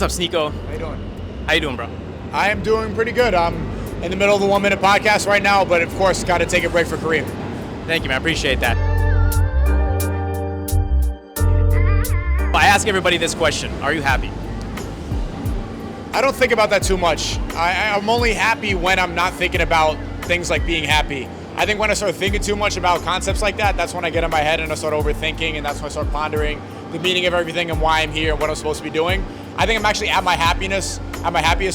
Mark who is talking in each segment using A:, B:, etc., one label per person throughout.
A: what's up, Sneako?
B: How you doing?
A: How you doing, bro?
B: I am doing pretty good. I'm in the middle of the 1 minute podcast right now, but of course, got to take a break for Karim.
A: Thank you, man. I appreciate that. I ask everybody this question. Are you happy?
B: I don't think about that too much. I'm only happy when I'm not thinking about things like being happy. I think when I start thinking too much about concepts like that, that's when I get in my head and I start overthinking, and that's when I start pondering the meaning of everything and why I'm here and what I'm supposed to be doing. I think I'm actually at my happiest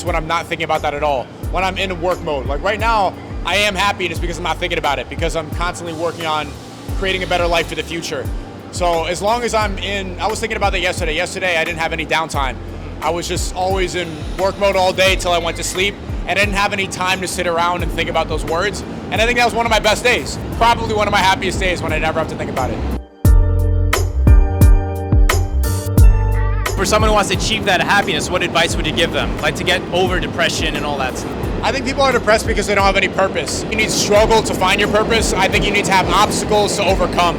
B: when I'm not thinking about that at all. When I'm in work mode. Like right now, I am happy, and it's because I'm not thinking about it, because I'm constantly working on creating a better life for the future. So as long as I was thinking about that yesterday. Yesterday, I didn't have any downtime. I was just always in work mode all day till I went to sleep, and I didn't have any time to sit around and think about those words. And I think that was one of my best days. Probably one of my happiest days, when I never have to think about it.
A: For someone who wants to achieve that happiness, what advice would you give them? Like to get over depression and all that stuff?
B: I think people are depressed because they don't have any purpose. You need to struggle to find your purpose. I think you need to have obstacles to overcome.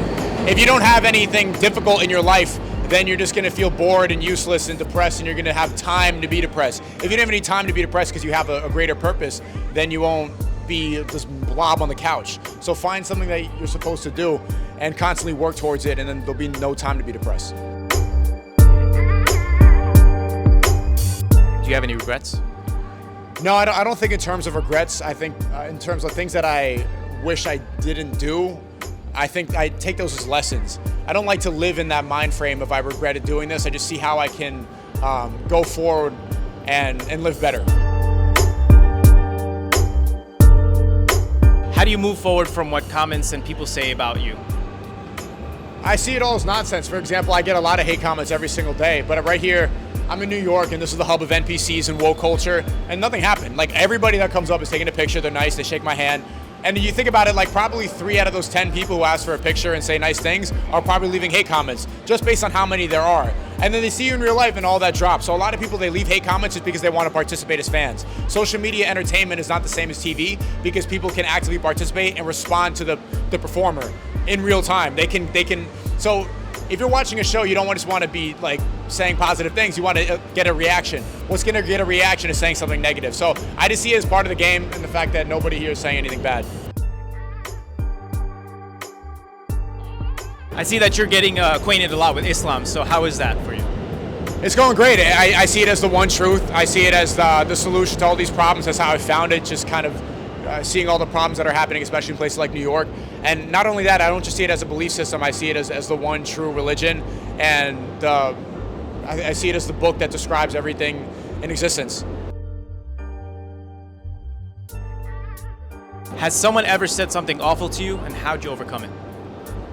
B: If you don't have anything difficult in your life, then you're just gonna feel bored and useless and depressed, and you're gonna have time to be depressed. If you don't have any time to be depressed because you have a greater purpose, then you won't be this blob on the couch. So find something that you're supposed to do and constantly work towards it, and then there'll be no time to be depressed.
A: Do you have any regrets?
B: No, I don't think in terms of regrets. I think in terms of things that I wish I didn't do, I think I take those as lessons. I don't like to live in that mind frame of I regretted doing this. I just see how I can go forward and live better.
A: How do you move forward from what comments and people say about you?
B: I see it all as nonsense. For example, I get a lot of hate comments every single day, but right here, I'm in New York, and this is the hub of NPCs and woke culture, and nothing happened. Like, everybody that comes up is taking a picture, they're nice, they shake my hand. And you think about it, like probably 3 out of those 10 people who ask for a picture and say nice things are probably leaving hate comments, just based on how many there are. And then they see you in real life and all that drops. So a lot of people, they leave hate comments just because they want to participate as fans. Social media entertainment is not the same as TV, because people can actively participate and respond to the performer in real time. They can. So if you're watching a show, you don't just want to be like saying positive things. You want to get a reaction. What's going to get a reaction is saying something negative. So I just see it as part of the game, and the fact that nobody here is saying anything bad.
A: I see that you're getting acquainted a lot with Islam, so how is that for you?
B: It's going great. I see it as the one truth. I see it as the solution to all these problems. That's how I found it, just kind of seeing all the problems that are happening, especially in places like New York. And not only that, I don't just see it as a belief system, I see it as the one true religion, and I see it as the book that describes everything in existence.
A: Has someone ever said something awful to you, and how'd you overcome it?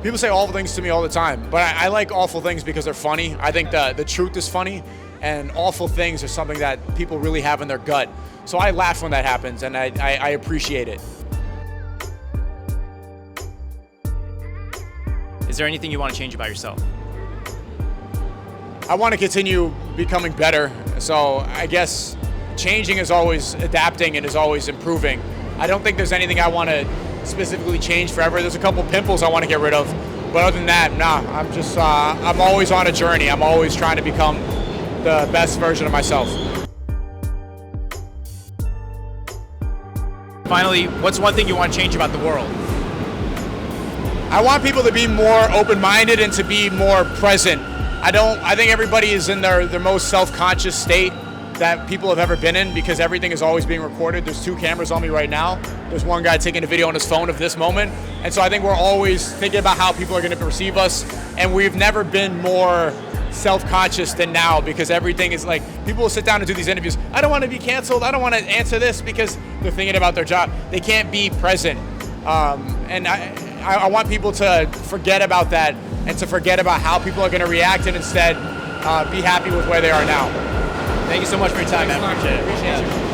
B: People say awful things to me all the time, but I like awful things because they're funny. I think the truth is funny, and awful things are something that people really have in their gut. So I laugh when that happens, and I appreciate it.
A: Is there anything you want to change about yourself?
B: I want to continue becoming better. So I guess changing is always adapting and is always improving. I don't think there's anything I want to specifically change forever. There's a couple pimples I want to get rid of, but other than that, nah. I'm always on a journey. I'm always trying to become the best version of myself.
A: Finally, what's one thing you want to change about the world?
B: I want people to be more open-minded and to be more present. I think everybody is in their most self-conscious state that people have ever been in, because everything is always being recorded. There's 2 cameras on me right now. There's one guy taking a video on his phone of this moment. And so I think we're always thinking about how people are going to perceive us. And we've never been more self-conscious than now, because everything is like, people will sit down and do these interviews. I don't want to be canceled. I don't want to answer this, because they're thinking about their job. They can't be present. And I want people to forget about that and to forget about how people are going to react, and instead be happy with where they are now.
A: Thank you so much for your time, man.
B: Appreciate it.